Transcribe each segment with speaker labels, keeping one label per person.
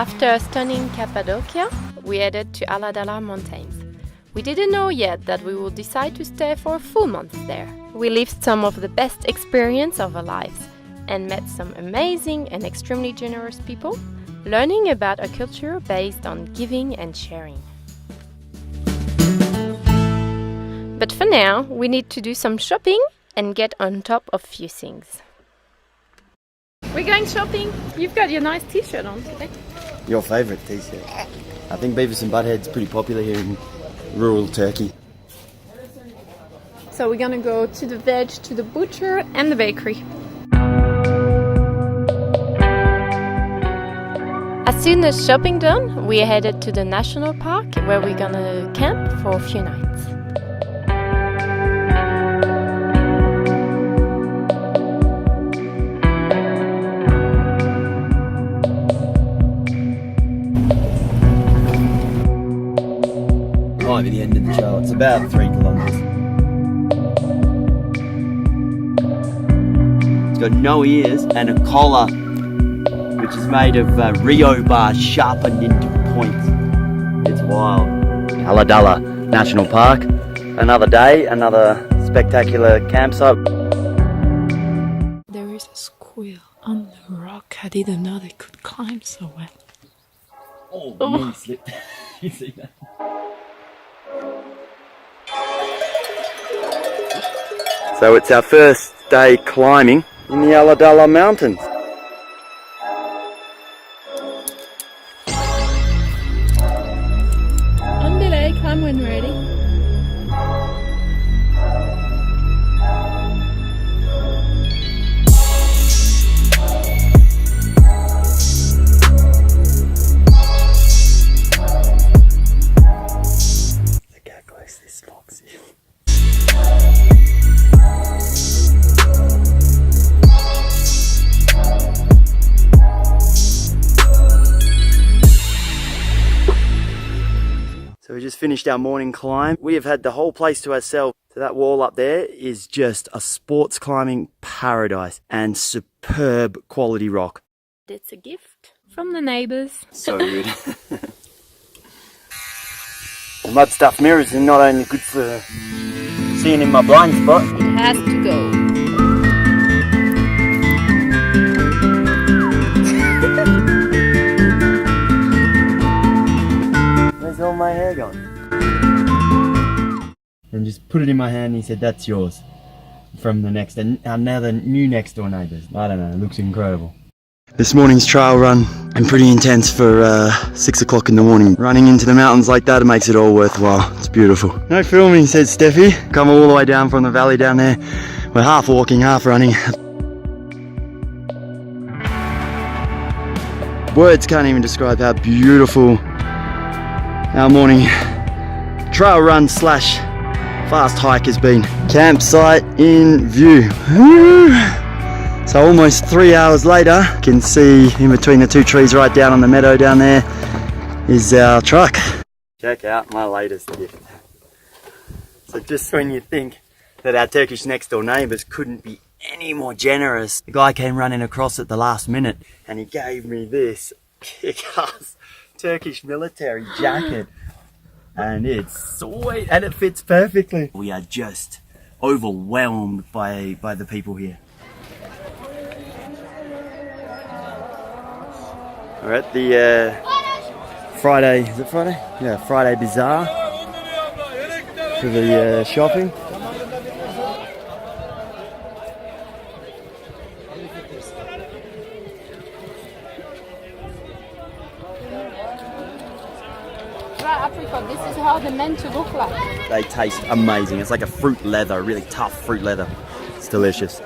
Speaker 1: After a stunning Cappadocia, we headed to Aladaglar Mountains. We didn't know yet that we would decide to stay for a full month there. We lived some of the best experience of our lives and met some amazing and extremely generous people, learning about a culture based on giving and sharing. But for now, we need to do some shopping and get on top of a few things. We're going shopping. You've got your nice t-shirt on today.
Speaker 2: Your favourite t-shirt. I think Beavis and Butthead's pretty popular here in rural Turkey.
Speaker 1: So we're gonna go to the veg, to the butcher and the bakery. As soon as shopping done, we headed to the national park where we're gonna camp for a few nights.
Speaker 2: Might be the end of the trail. It's about 3 kilometres. It's got no ears and a collar, which is made of Rio bars sharpened into points. It's wild. Aladaglar National Park. Another day, another spectacular campsite.
Speaker 3: There is a squirrel on the rock. I didn't know they could climb so well.
Speaker 2: Oh, the knee slipped. You see that? So it's our first day climbing in the Aladaglar Mountains.
Speaker 3: On delay, climb when ready.
Speaker 2: Look how close this fox is. So we just finished our morning climb. We have had the whole place to ourselves. So that wall up there is just a sports climbing paradise and superb quality rock.
Speaker 1: It's a gift from the neighbors.
Speaker 2: So good. The mud stuff mirrors are not only good for seeing in my blind spot.
Speaker 1: It has to go.
Speaker 2: Where's all my hair gone? And just put it in my hand and he said, that's yours. From the next, and now the new next door neighbours. I don't know, it looks incredible. This morning's trail run been pretty intense for 6 o'clock in the morning. Running into the mountains like that, it makes it all worthwhile. It's beautiful. No filming, said Steffi. Come all the way down from the valley down there. We're half walking, half running. Words can't even describe how beautiful our morning trail run slash fast hike has been. Campsite in view. Woo! So almost 3 hours later, you can see in between the two trees right down on the meadow down there is our truck. Check out my latest gift. So just when you think that our Turkish next door neighbours couldn't be any more generous, the guy came running across at the last minute and he gave me this kick-ass Turkish military jacket. And it's sweet and it fits perfectly. We are just overwhelmed by the people here. We're at the Friday, is it Friday? Yeah, Friday Bazaar for the shopping.
Speaker 1: Apricot, this is how they're meant to look like.
Speaker 2: They taste amazing. It's like a fruit leather, really tough fruit leather. It's delicious.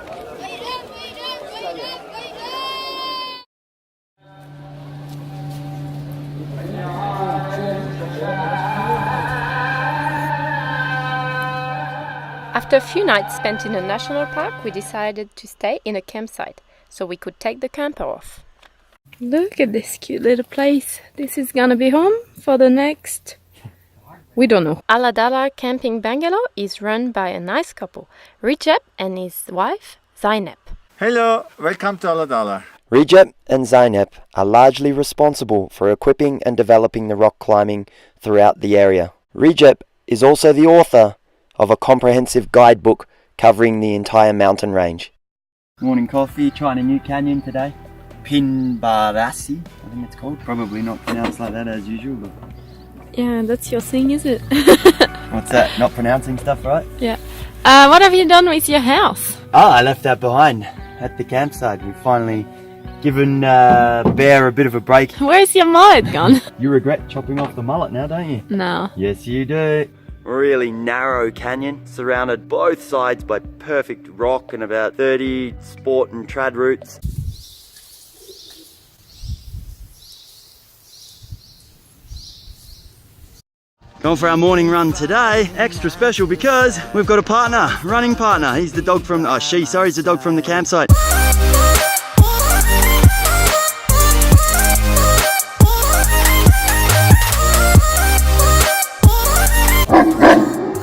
Speaker 1: After a few nights spent in a national park, we decided to stay in a campsite so we could take the camper off.
Speaker 3: Look at this cute little place. This is gonna be home for the next... we don't know.
Speaker 1: Aladaglar Camping Bungalow is run by a nice couple, Recep and his wife, Zeynep.
Speaker 4: Hello, welcome to Aladaglar. Recep and Zeynep are largely responsible for equipping and developing the rock climbing throughout the area. Recep is also the author of a comprehensive guidebook covering the entire mountain range.
Speaker 2: Morning coffee, trying a new canyon today. Pinbarasi, I think it's called. Probably not pronounced like that as usual, but...
Speaker 3: Yeah, that's your thing, is it?
Speaker 2: What's that? Not pronouncing stuff right?
Speaker 3: Yeah. What have you done with your house?
Speaker 2: Oh, I left that behind at the campsite. We've finally given Bear a bit of a break.
Speaker 3: Where's your mullet gone?
Speaker 2: You regret chopping off the mullet now, don't you?
Speaker 3: No.
Speaker 2: Yes, you do. Really narrow canyon, surrounded both sides by perfect rock and about 30 sport and trad routes. Going for our morning run today, extra special because we've got a partner, running partner. He's the dog from, he's the dog from the campsite.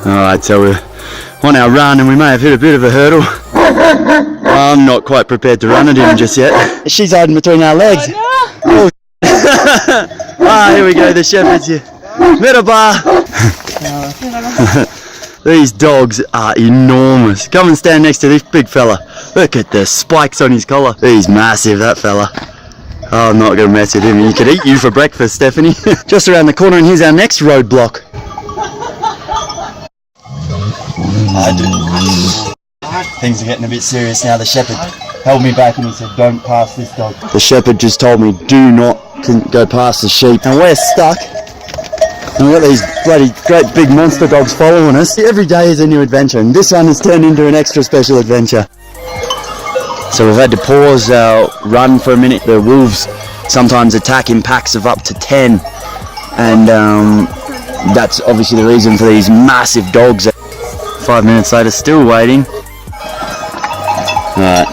Speaker 2: Alright, so we're on our run and we may have hit a bit of a hurdle. I'm not quite prepared to run it in just yet. She's hiding between our legs. Oh, no. Here we go, the shepherd's here. Merhaba. These dogs are enormous. Come and stand next to this big fella. Look at the spikes on his collar. He's massive, that fella. Oh, I'm not going to mess with him. He could eat you for breakfast, Stephanie. Just around the corner, and here's our next roadblock. Things are getting a bit serious now. The shepherd held me back and he said, don't pass this dog. The shepherd just told me, do not go past the sheep. And we're stuck. And we've got these bloody great big monster dogs following us. Every day is a new adventure, and this one has turned into an extra special adventure. So we've had to pause our run for a minute. The wolves sometimes attack in packs of up to 10. And that's obviously the reason for these massive dogs. 5 minutes later, still waiting. Alright.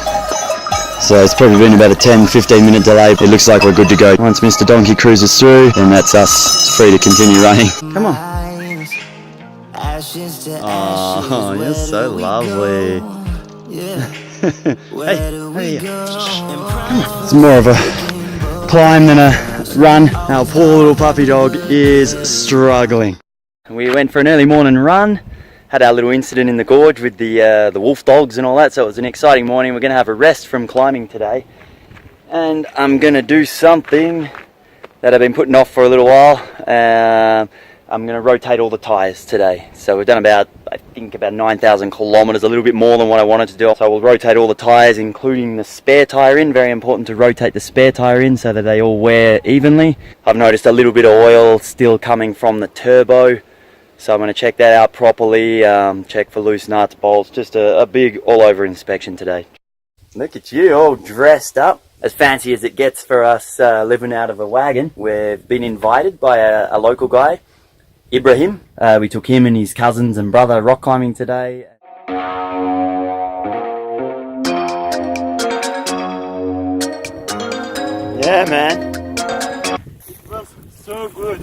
Speaker 2: So it's probably been about a 10-15 minute delay. It looks like we're good to go. Once Mr. Donkey cruises through, then that's us free to continue running. Come on. Oh, you're so lovely. Hey. Come on. It's more of a climb than a run. Our poor little puppy dog is struggling. We went for an early morning run. Had our little incident in the gorge with the wolf dogs and all that, so it was an exciting morning. We're going to have a rest from climbing today, and I'm going to do something that I've been putting off for a little while. I'm going to rotate all the tyres today. So we've done about, I think, about 9,000 kilometres, a little bit more than what I wanted to do. So we'll rotate all the tyres, including the spare tyre in. Very important to rotate the spare tyre in so that they all wear evenly. I've noticed a little bit of oil still coming from the turbo. So I'm going to check that out properly, check for loose nuts, bolts, just a big all-over inspection today. Look at you, all dressed up. As fancy as it gets for us living out of a wagon. We've been invited by a local guy, Ibrahim. We took him and his cousins and brother rock climbing today. Yeah, man. It was so good.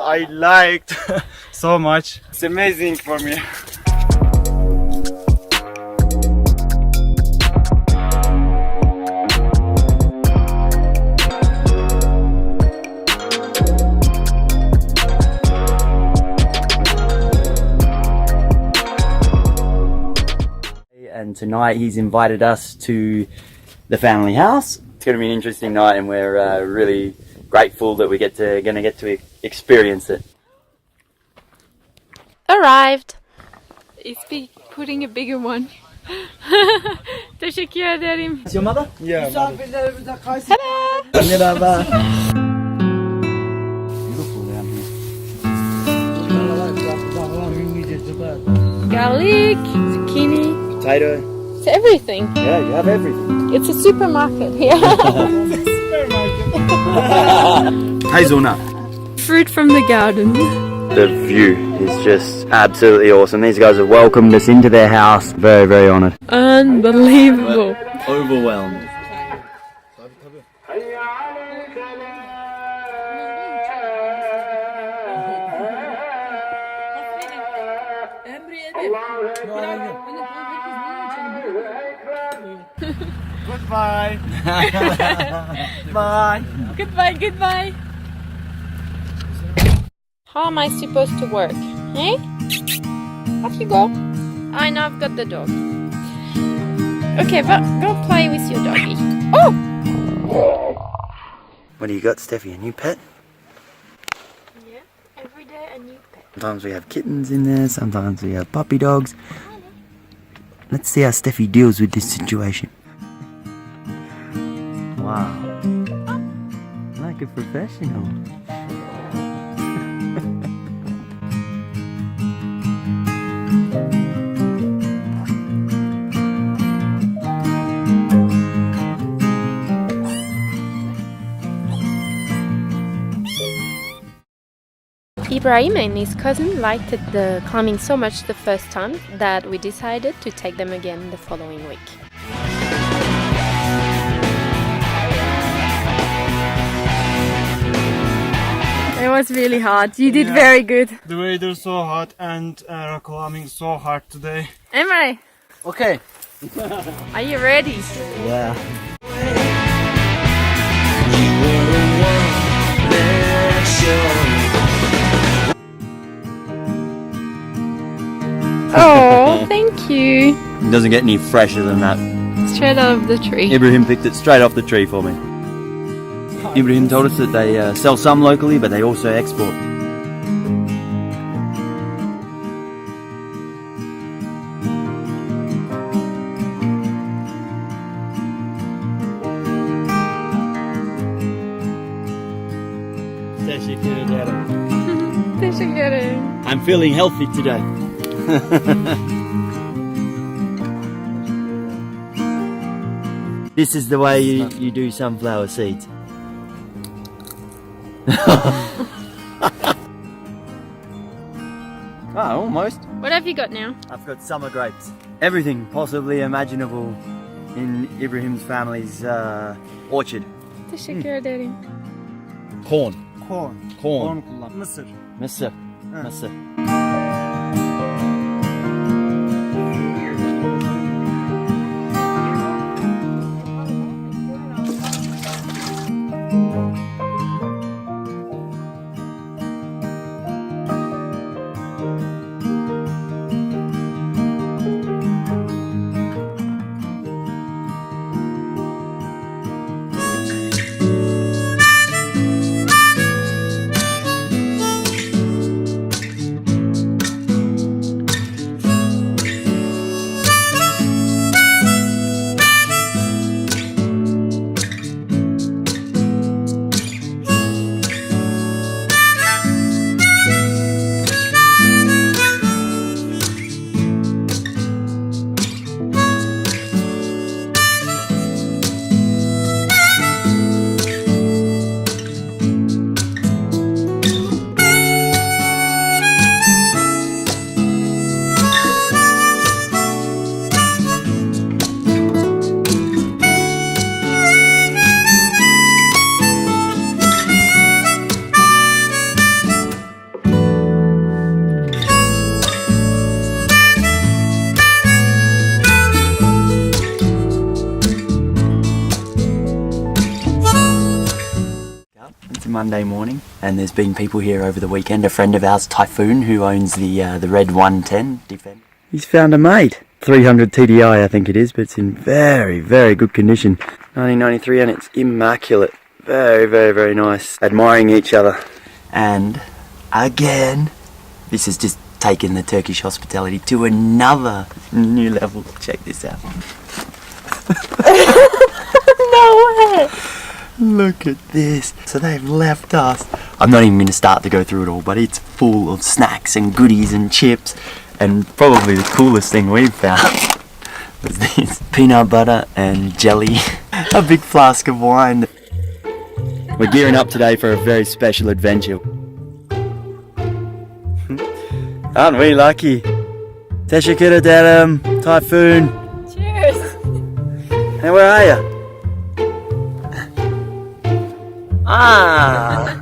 Speaker 2: I liked so much. It's amazing for me. And tonight he's invited us to the family house. It's going to be an interesting night, and we're really grateful that we gonna get to experience it.
Speaker 1: Arrived.
Speaker 3: Is putting a bigger one. Teşekkür ederim.
Speaker 2: Is your mother?
Speaker 5: Yeah.
Speaker 2: Merhaba. Beautiful down here.
Speaker 3: Garlic, zucchini.
Speaker 2: Potato.
Speaker 3: It's everything.
Speaker 2: Yeah, you have everything.
Speaker 3: It's a supermarket here.
Speaker 2: Hazelnut.
Speaker 3: Fruit from the garden.
Speaker 2: The view is just absolutely awesome. These guys have welcomed us into their house. Very, very honoured.
Speaker 3: Unbelievable.
Speaker 2: Overwhelmed. Goodbye. Bye.
Speaker 3: Goodbye.
Speaker 1: How am I supposed to work? Eh? Off you go. I know I've got the dog. Okay, but go play with your doggy. Oh!
Speaker 2: What do you got, Steffi? A new pet?
Speaker 3: Yeah, every day a new pet.
Speaker 2: Sometimes we have kittens in there, sometimes we have puppy dogs. Let's see how Steffi deals with this situation. Wow. Like a professional.
Speaker 1: Ibrahim and his cousin liked the climbing so much the first time that we decided to take them again the following week.
Speaker 3: It was really hard. You did very good.
Speaker 5: The weather so hot and rock climbing so hard today.
Speaker 3: Emre,
Speaker 2: Okay.
Speaker 3: are you ready?
Speaker 2: Yeah.
Speaker 1: Oh, thank you.
Speaker 2: It doesn't get any fresher than that.
Speaker 1: Straight out of the tree.
Speaker 2: Ibrahim picked it straight off the tree for me. Ibrahim told us that they sell some locally, but they also export.
Speaker 3: Teşekkür ederim.
Speaker 2: I'm feeling healthy today. This is the way you do sunflower seeds. Almost.
Speaker 3: What have you got now?
Speaker 2: I've got summer grapes. Everything possibly imaginable in Ibrahim's family's orchard.
Speaker 3: Teşekkür ederim.
Speaker 2: Corn.
Speaker 5: Corn.
Speaker 2: Corn.
Speaker 5: Kullan. Mısır.
Speaker 2: Mısır. Mısır.
Speaker 4: Monday morning, and there's been people here over the weekend. A friend of ours, Typhoon, who owns the Red 110 Defender.
Speaker 2: He's found a mate. 300 TDI I think it is, but it's in very, very good condition. 1993 and it's immaculate. Very, very, very nice. Admiring each other.
Speaker 4: And again, this has just taken the Turkish hospitality to another new level. Check this out.
Speaker 1: No way!
Speaker 4: Look at this. So they've left us. I'm not even going to start to go through it all, but it's full of snacks and goodies and chips. And probably the coolest thing we've found was this peanut butter and jelly. A big flask of wine.
Speaker 2: We're gearing up today for a very special adventure. Aren't we lucky? Teşekkür ederim, Typhoon.
Speaker 3: Cheers.
Speaker 2: Hey, where are you? Ah!